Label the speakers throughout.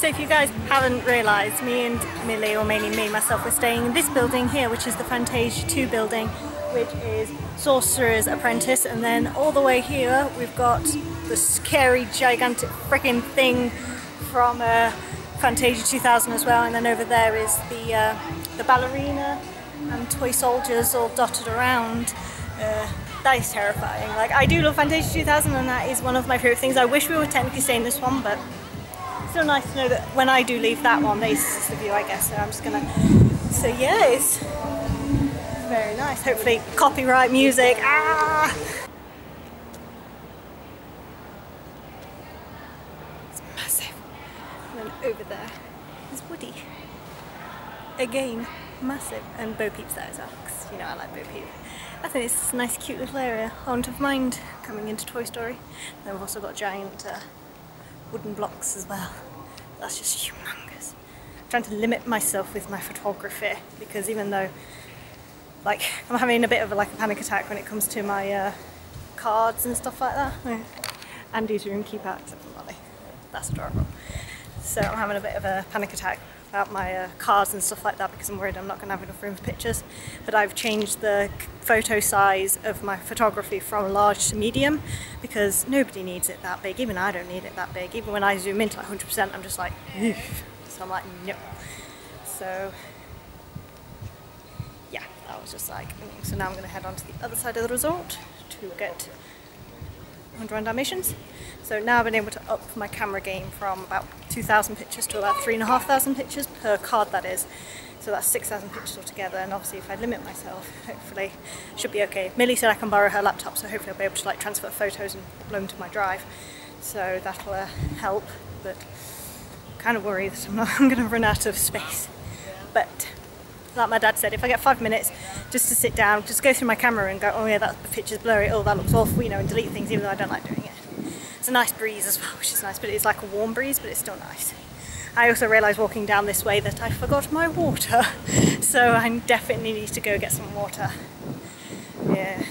Speaker 1: So if you guys haven't realised, me and Millie, or mainly me myself, we're staying in this building here, which is the Fantasia 2 building, which is Sorcerer's Apprentice, and then all the way here we've got the scary gigantic freaking thing from Fantasia 2000 as well, and then over there is the ballerina and toy soldiers all dotted around. That is terrifying. Like, I do love Fantasia 2000 and that is one of my favourite things. I wish we were technically staying this one, but it's still nice to know that when I do leave that one, this is the view, I guess, so I'm just gonna... So yeah, it's very nice. Hopefully copyright music. Ah! It's massive. And then over there is Woody. Again, massive. And Bo Peep's there as well, because you know I like Bo Peep. I think it's a nice cute little area. I wouldn't have mind coming into Toy Story. And then we've also got giant wooden blocks as well. That's just humongous. I'm trying to limit myself with my photography, because even though like I'm having a bit of a panic attack when it comes to my cards and stuff like that. Andy's room keep out except for Molly. That's adorable. So I'm having a bit of a panic attack about my cards and stuff like that, because I'm worried I'm not going to have enough room for pictures. But I've changed the photo size of my photography from large to medium, because nobody needs it that big. Even I don't need it that big. Even when I zoom into like 100%, I'm just like, oof. So I'm like, no. So yeah, that was just like, so now I'm going to head on to the other side of the resort to get 101 Dalmatians. So now I've been able to up my camera game from about 2,000 pictures to about 3,500 pictures per card, that is. So that's 6,000 pictures altogether, and obviously if I limit myself, hopefully it should be okay. Millie said I can borrow her laptop, so hopefully I'll be able to like transfer photos and upload them to my drive. So that'll help, but I'm kind of worried that I'm going to run out of space. But like my dad said, if I get 5 minutes just to sit down, just go through my camera and go, oh yeah, that picture's blurry, oh that looks awful, you know, and delete things, even though I don't like doing it. It's a nice breeze as well, which is nice, but it's like a warm breeze, but it's still nice. I also realised walking down this way that I forgot my water, so I definitely need to go get some water. Yeah,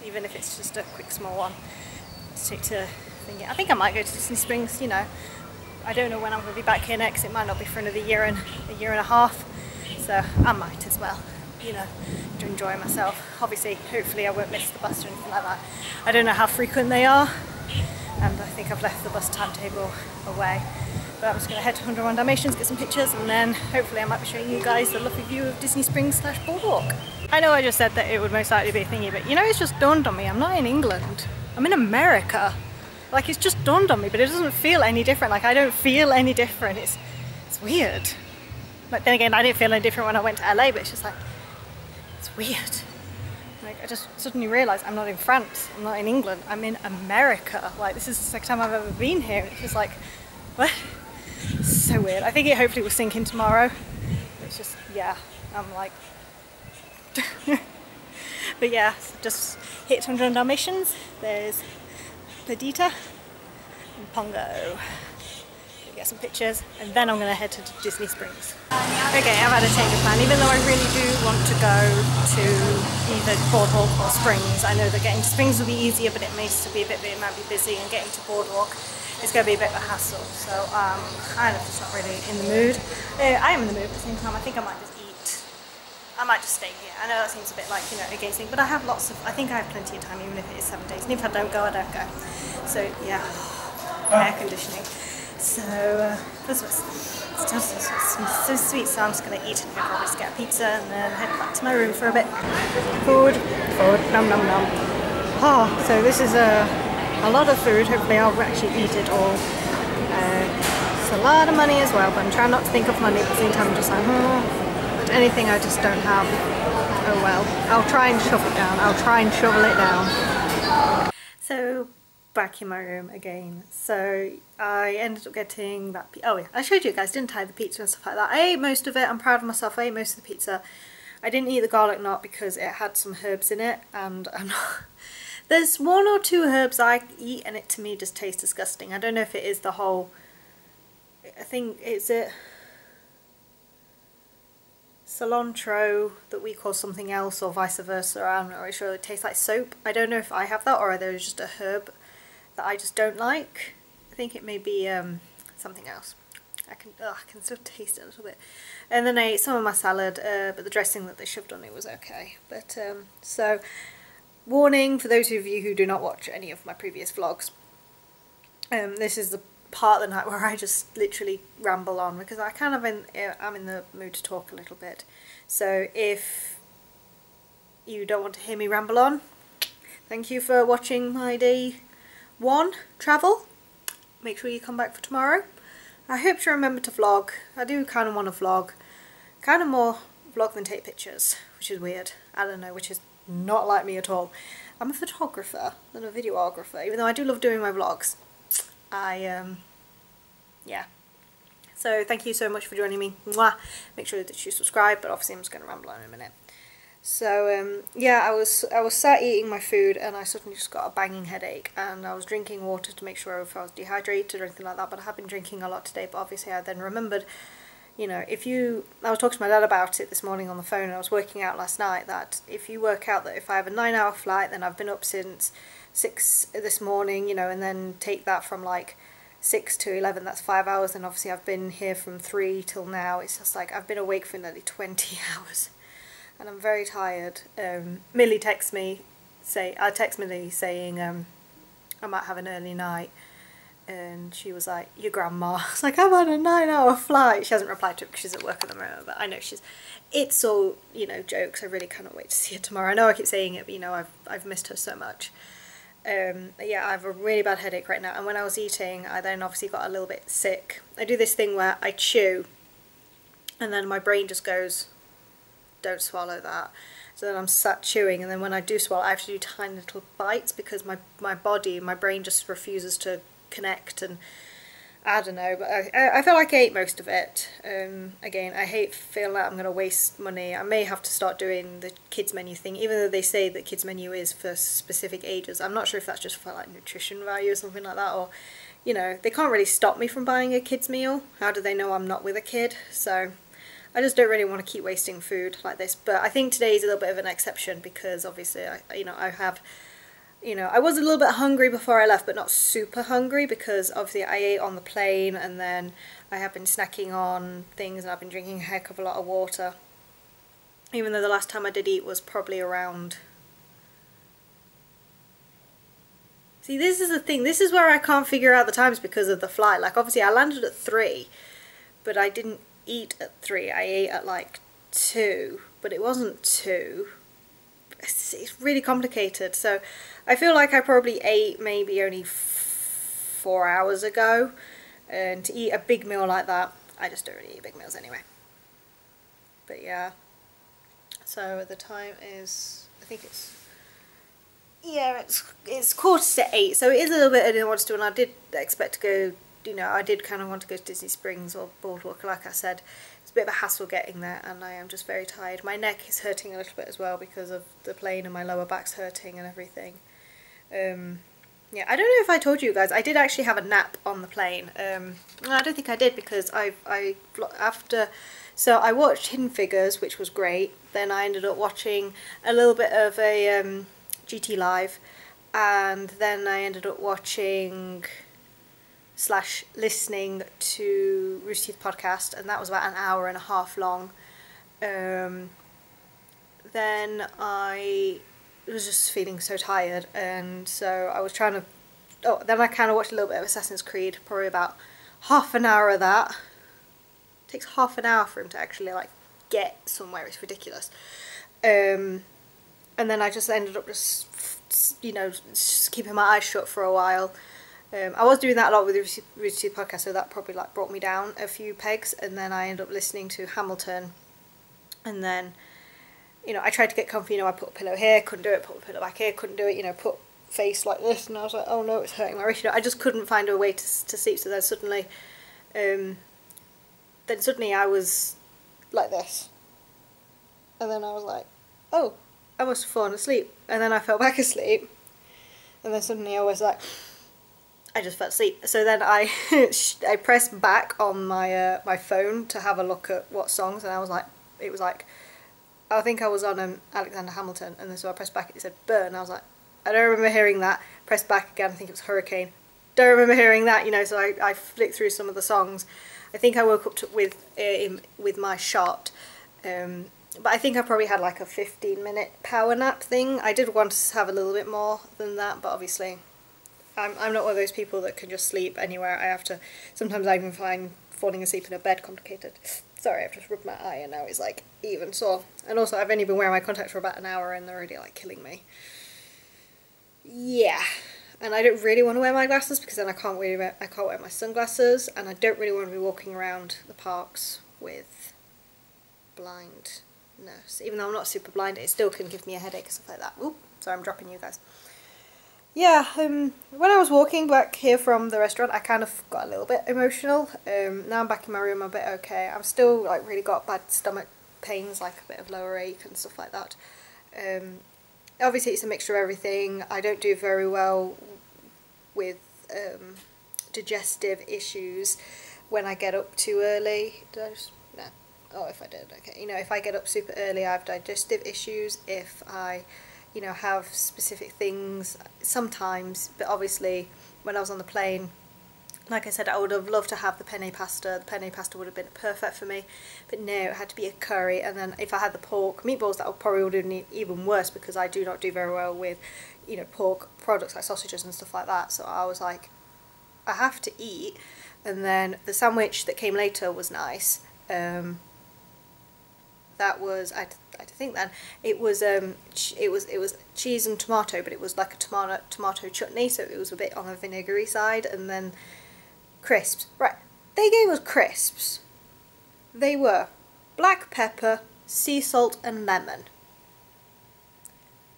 Speaker 1: even if it's just a quick small one. Let's take to thingy. I think I might go to Disney Springs, you know. I don't know when I'm going to be back here next. It might not be for another year and a half, so I might as well, you know, to enjoy myself. Obviously, hopefully I won't miss the bus or anything like that. I don't know how frequent they are, and I think I've left the bus timetable away. But I'm just going to head to 101 Dalmatians, get some pictures, and then hopefully I might be showing you guys a lovely view of Disney Springs / Boardwalk. I know I just said that it would most likely be a thingy, but you know, it's just dawned on me, I'm not in England. I'm in America. Like, it's just dawned on me, but it doesn't feel any different. Like, I don't feel any different. It's weird. But then again, I didn't feel any different when I went to LA, but it's just like, it's weird. Like, I just suddenly realised I'm not in France, I'm not in England, I'm in America. Like, this is the second time I've ever been here. It's just like, what? So weird. I think it hopefully will sink in tomorrow. It's just, yeah, I'm like... But yeah, so just hit 100 Dalmatians. There's Perdita and Pongo. Get some pictures, and then I'm going to head to Disney Springs. Okay, I've had a change of plan. Even though I really do want to go to either Boardwalk or Springs, I know that getting to Springs will be easier, but it may still be it might be busy, and getting to Boardwalk is going to be a bit of a hassle. So I'm kind of just not really in the mood. I am in the mood, but at the same time I think I might just eat. I might just stay here. I know that seems a bit like, you know, against things, but I have lots of, I think I have plenty of time, even if it is 7 days. And if I don't go, I don't go. So yeah, air conditioning. So this was so sweet, so I'm just going to eat and probably just get a pizza and then head back to my room for a bit. Food, nom nom nom. Oh, so this is a lot of food. Hopefully I'll actually eat it all. It's a lot of money as well, but I'm trying not to think of money, but at the same time I'm just like, but anything I just don't have, oh well. I'll try and shovel it down. I'll try and shovel it down. So back in my room again. So I ended up getting that, oh yeah, I showed you guys, didn't I, the pizza and stuff like that. I ate most of it, I'm proud of myself, I ate most of the pizza. I didn't eat the garlic knot because it had some herbs in it, and I'm not, there's 1 or 2 herbs I eat and it to me just tastes disgusting. I don't know if it is the whole, I think, is it cilantro that we call something else or vice versa, I'm not really sure. It tastes like soap. I don't know if I have that or are those just a herb that I just don't like. I think it may be something else. I can still taste it a little bit. And then I ate some of my salad, but the dressing that they shoved on it was okay. But so, warning for those of you who do not watch any of my previous vlogs. This is the part of the night where I just literally ramble on because I kind of I'm in the mood to talk a little bit. So if you don't want to hear me ramble on, thank you for watching my day 1 travel. Make sure you come back for tomorrow. I hope to remember to vlog. I do kind of want to vlog. Kind of more vlog than take pictures, which is weird. I don't know, which is not like me at all. I'm a photographer than a videographer, even though I do love doing my vlogs. Yeah. So thank you so much for joining me. Mwah. Make sure that you subscribe, but obviously I'm just going to ramble on in a minute. So yeah, I was sat eating my food and I suddenly just got a banging headache, and I was drinking water to make sure if I was dehydrated or anything like that, but I have been drinking a lot today. But obviously I then remembered, you know, I was talking to my dad about it this morning on the phone, and I was working out last night that if you work out that if I have a 9-hour flight, then I've been up since 6 this morning, you know, and then take that from like 6 to 11, that's 5 hours, and obviously I've been here from 3 till now. It's just like I've been awake for nearly 20 hours. And I'm very tired. Millie texts me, I text Millie saying I might have an early night, and she was like, your grandma. I was like, I'm on a 9-hour flight. She hasn't replied to it because she's at work at the moment, but I know it's all, you know, jokes. I really cannot wait to see her tomorrow. I know I keep saying it, but you know, I've missed her so much. Yeah, I have a really bad headache right now, and when I was eating, I then obviously got a little bit sick. I do this thing where I chew, and then my brain just goes, don't swallow that. So then I'm sat chewing, and then when I do swallow, I have to do tiny little bites because my brain just refuses to connect, and I don't know, but I feel like I ate most of it. Again, I hate feeling like I'm going to waste money. I may have to start doing the kids menu thing, even though they say that kids menu is for specific ages. I'm not sure if that's just for like nutrition value or something like that, or, you know, they can't really stop me from buying a kids meal. How do they know I'm not with a kid? So I just don't really want to keep wasting food like this. But I think today is a little bit of an exception because obviously I was a little bit hungry before I left, but not super hungry because obviously I ate on the plane, and then I have been snacking on things, and I've been drinking a heck of a lot of water. Even though the last time I did eat was probably around... See, this is the thing. This is where I can't figure out the times because of the flight. Like, obviously I landed at 3, but I didn't eat at 3. I ate at like 2, but it wasn't 2. It's really complicated. So I feel like I probably ate maybe only 4 hours ago, and to eat a big meal like that, I just don't really eat big meals anyway. But yeah, so the time is, I think it's, yeah, it's 8:15, so it is a little bit I didn't want to do, and I did expect to go, you know, I did kind of want to go to Disney Springs or Boardwalk. Like I said, it's a bit of a hassle getting there, and I am just very tired. My neck is hurting a little bit as well because of the plane, and my lower back's hurting and everything. Yeah, I don't know if I told you guys, I did actually have a nap on the plane. I don't think I did because so I watched Hidden Figures, which was great. Then I ended up watching a little bit of a GT Live, and then I ended up watching / listening to Rooster Teeth podcast, and that was about 1.5 hours long. Then I was just feeling so tired, and so I was trying to, then I kind of watched a little bit of Assassin's Creed, probably about half an hour of that. It takes half an hour for him to actually like get somewhere, it's ridiculous. And then I just ended up just, you know, just keeping my eyes shut for a while. I was doing that a lot with the Rooster Teeth podcast, so that probably like brought me down a few pegs, and then I ended up listening to Hamilton, and then, you know, I tried to get comfy, you know, I put a pillow here, couldn't do it, put a pillow back here, couldn't do it, you know, put face like this, and I was like, oh no, it's hurting my wrist, you know, I just couldn't find a way to sleep. So then suddenly I was like this, and then I was like, oh, I must have fallen asleep, and then I fell back asleep, and then suddenly I was like, I just fell asleep. So then I I pressed back on my my phone to have a look at what songs, and I was like, it was like, I think I was on Alexander Hamilton, and then so I pressed back, it said Burn, and I was like, I don't remember hearing that. Pressed back again, I think it was Hurricane. Don't remember hearing that, you know, so I flicked through some of the songs. I think I woke up with my shot, but I think I probably had like a 15-minute power nap thing. I did want to have a little bit more than that, but obviously I'm not one of those people that can just sleep anywhere. I have to, sometimes I even find falling asleep in a bed complicated. Sorry, I've just rubbed my eye and now it's like even sore. And also I've only been wearing my contacts for about an hour and they're already like killing me. Yeah, and I don't really want to wear my glasses because then I can't wear my sunglasses, and I don't really want to be walking around the parks with blindness. Even though I'm not super blind, it still can give me a headache and stuff like that. Oop, sorry, I'm dropping you guys. Yeah, when I was walking back here from the restaurant, I kind of got a little bit emotional. Now I'm back in my room, I'm a bit okay. I've still like really got bad stomach pains, like a bit of lower ache and stuff like that. Obviously it's a mixture of everything. I don't do very well with digestive issues when I get up too early. Did I just, no. Oh, if I did, okay. You know, if I get up super early, I have digestive issues. If I, you know, have specific things sometimes, but obviously when I was on the plane, like I said, I would have loved to have the penne pasta. The penne pasta would have been perfect for me, but no, it had to be a curry. And then if I had the pork meatballs, that would probably would have been even worse because I do not do very well with, you know, pork products like sausages and stuff like that. So I was like, I have to eat. And then the sandwich that came later was nice. That was, I think then it was cheese and tomato, but it was like a tomato chutney, so it was a bit on the vinegary side. And then crisps, right? They gave us crisps. They were black pepper, sea salt, and lemon.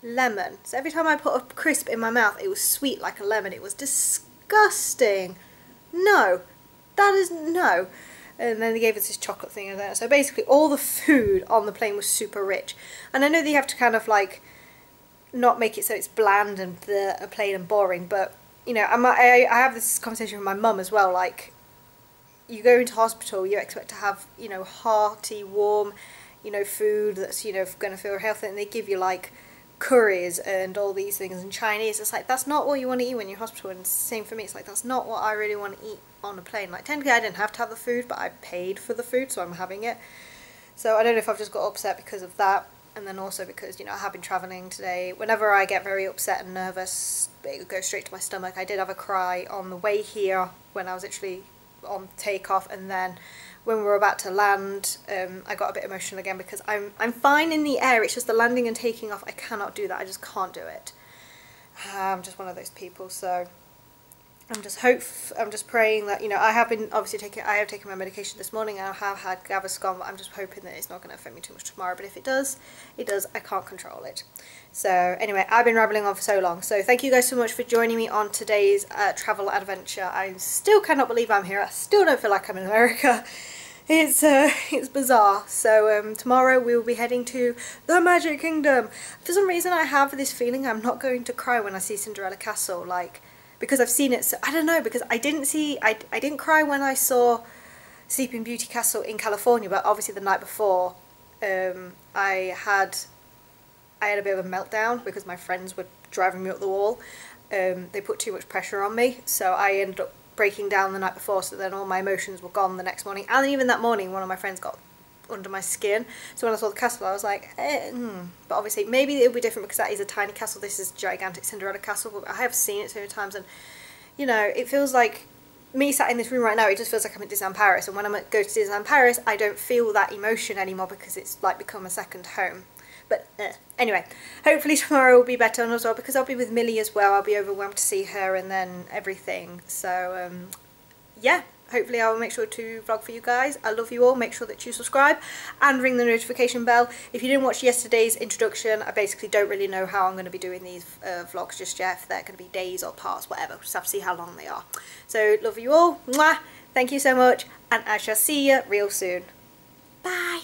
Speaker 1: Lemon. So every time I put a crisp in my mouth, it was sweet like a lemon. It was disgusting. No, that is no. And then they gave us this chocolate thing and that. So basically all the food on the plane was super rich. And I know that you have to kind of like not make it so it's bland and plain and boring, but you know, I have this conversation with my mum as well, like you go into hospital, you expect to have, you know, hearty, warm, you know, food that's, you know, going to feel healthy, and they give you like curries and all these things and Chinese. It's like, that's not what you want to eat when you're in hospital. And same for me, it's like, that's not what I really want to eat on a plane. Like technically I didn't have to have the food, but I paid for the food, so I'm having it. So I don't know if I've just got upset because of that, and then also because, you know, I have been travelling today. Whenever I get very upset and nervous, it goes straight to my stomach. I did have a cry on the way here when I was actually on takeoff, and then when we were about to land, I got a bit emotional again because I'm fine in the air. It's just the landing and taking off, I cannot do that. I just can't do it. I'm just one of those people. So I'm just praying that, you know, I have taken my medication this morning and I have had Gaviscon, but I'm just hoping that it's not going to affect me too much tomorrow. But if it does, it does. I can't control it. So anyway, I've been rambling on for so long. So thank you guys so much for joining me on today's travel adventure. I still cannot believe I'm here. I still don't feel like I'm in America. It's bizarre. So tomorrow we will be heading to the Magic Kingdom. For some reason I have this feeling I'm not going to cry when I see Cinderella Castle, like, because I've seen it. So I don't know, because I didn't cry when I saw Sleeping Beauty Castle in California, but obviously the night before I had a bit of a meltdown because my friends were driving me up the wall. They put too much pressure on me, so I ended up breaking down the night before, so then all my emotions were gone the next morning. And even that morning one of my friends got under my skin, so when I saw the castle I was like but obviously maybe it'll be different because that is a tiny castle. This is gigantic Cinderella Castle, but I have seen it so many times, and you know, it feels like me sat in this room right now, it just feels like I'm at Disneyland Paris, and when I go to Disneyland Paris I don't feel that emotion anymore because it's like become a second home. But anyway, hopefully tomorrow will be better, and as well because I'll be with Millie as well, I'll be overwhelmed to see her and then everything. So yeah, hopefully I will make sure to vlog for you guys. I love you all. Make sure that you subscribe and ring the notification bell. If you didn't watch yesterday's introduction, I basically don't really know how I'm going to be doing these vlogs just yet, if they're going to be days or parts, whatever. We'll just have to see how long they are. So love you all. Mwah! Thank you so much, and I shall see you real soon. Bye!